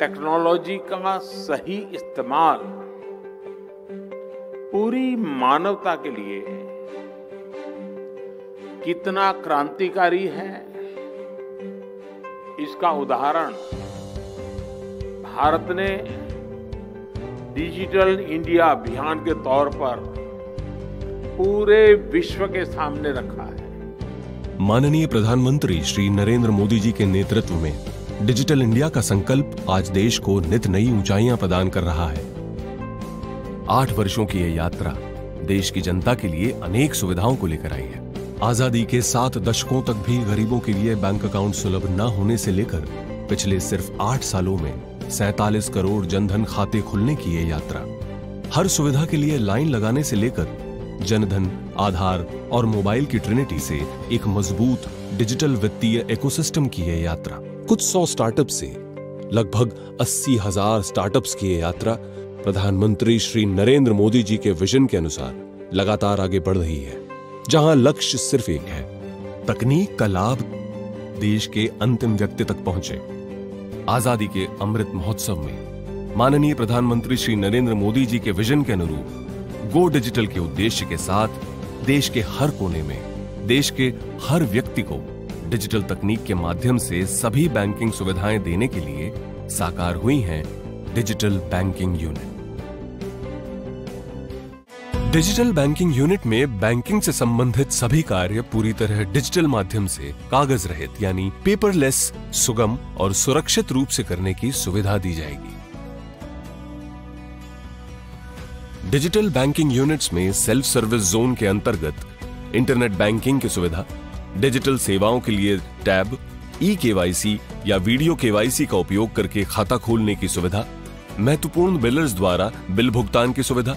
Technology का सही इस्तेमाल पूरी मानवता के लिए कितना क्रांतिकारी है, इसका उदाहरण भारत ने डिजिटल इंडिया अभियान के तौर पर पूरे विश्व के सामने रखा है। माननीय प्रधानमंत्री श्री नरेंद्र मोदी जी के नेतृत्व में डिजिटल इंडिया का संकल्प आज देश को नित नई ऊंचाइयां प्रदान कर रहा है। 8 वर्षों की यह यात्रा देश की जनता के लिए अनेक सुविधाओं को लेकर आई है। आजादी के 7 दशकों तक भी गरीबों के लिए बैंक अकाउंट सुलभ न होने से लेकर पिछले सिर्फ 8 सालों में 47 करोड़ जनधन खाते खुलने की ये यात्रा, हर सुविधा के लिए लाइन लगाने से लेकर जनधन, आधार और मोबाइल की ट्रिनिटी से एक मजबूत डिजिटल वित्तीय इकोसिस्टम की ये यात्रा, कुछ 100 स्टार्टअप से लगभग 80,000 स्टार्टअप्स की ये यात्रा प्रधानमंत्री श्री नरेंद्र मोदी जी के विजन के अनुसार लगातार आगे बढ़ रही है, जहां लक्ष्य सिर्फ एक है, तकनीक का लाभ देश के अंतिम व्यक्ति तक पहुंचे। आजादी के अमृत महोत्सव में माननीय प्रधानमंत्री श्री नरेंद्र मोदी जी के विजन के अनुरूप गो डिजिटल के उद्देश्य के साथ देश के हर कोने में देश के हर व्यक्ति को डिजिटल तकनीक के माध्यम से सभी बैंकिंग सुविधाएं देने के लिए साकार हुई हैं digital banking unit. Digital banking unit में बैंकिंग से संबंधित सभी कार्य पूरी तरह डिजिटल माध्यम से कागज रहित यानी पेपरलेस, सुगम और सुरक्षित रूप से करने की सुविधा दी जाएगी। डिजिटल बैंकिंग यूनिट्स में सेल्फ सर्विस जोन के अंतर्गत इंटरनेट बैंकिंग की सुविधा, डिजिटल सेवाओं के लिए टैब, ई-केवाईसी या वीडियो केवाईसी का उपयोग करके खाता खोलने की सुविधा, महत्वपूर्ण बिलर्स द्वारा बिल भुगतान की सुविधा,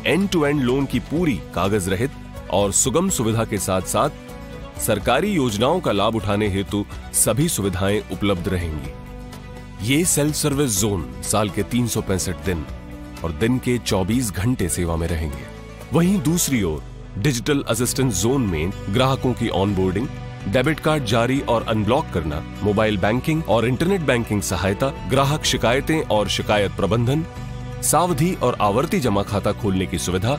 एंड टू एंड लोन की पूरी कागज रहित और सुगम सुविधा के साथ साथ सरकारी योजनाओं का लाभ उठाने हेतु सभी सुविधाएं उपलब्ध रहेंगी। ये सेल्फ सर्विस जोन साल के 365 दिन और दिन के 24 घंटे सेवा में रहेंगे। वहीं दूसरी ओर डिजिटल असिस्टेंस जोन में ग्राहकों की ऑनबोर्डिंग, डेबिट कार्ड जारी और अनब्लॉक करना, मोबाइल बैंकिंग और इंटरनेट बैंकिंग सहायता, ग्राहक शिकायतें और शिकायत प्रबंधन, सावधि और आवर्ती जमा खाता खोलने की सुविधा,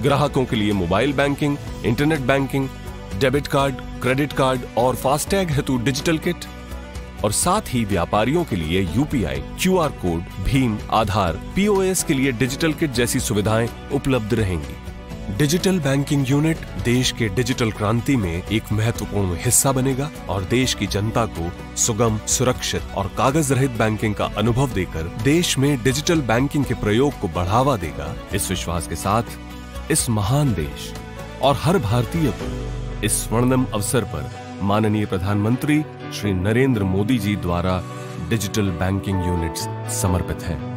ग्राहकों के लिए mobile banking, internet banking, debit card, credit card और फास्टैग हेतु डिजिटल किट, और साथ ही व्यापारियों के लिए यूपीआई, क्यूआर कोड, भीम, आधार, पीओएस के लिए डिजिटल किट जैसी सुविधाएं उपलब्ध रहेंगी। डिजिटल बैंकिंग यूनिट देश के डिजिटल क्रांति में एक महत्वपूर्ण हिस्सा बनेगा और देश की जनता को सुगम, सुरक्षित और कागज रहित बैंकिंग का अनुभव देकर देश में डिजिटल बैंकिंग के प्रयोग को बढ़ावा देगा। इस विश्वास के साथ इस महान देश और हर भारतीय को इस स्वर्णिम अवसर पर माननीय प्रधानमंत्री श्री नरेंद्र मोदी जी द्वारा डिजिटल बैंकिंग यूनिट्स समर्पित है।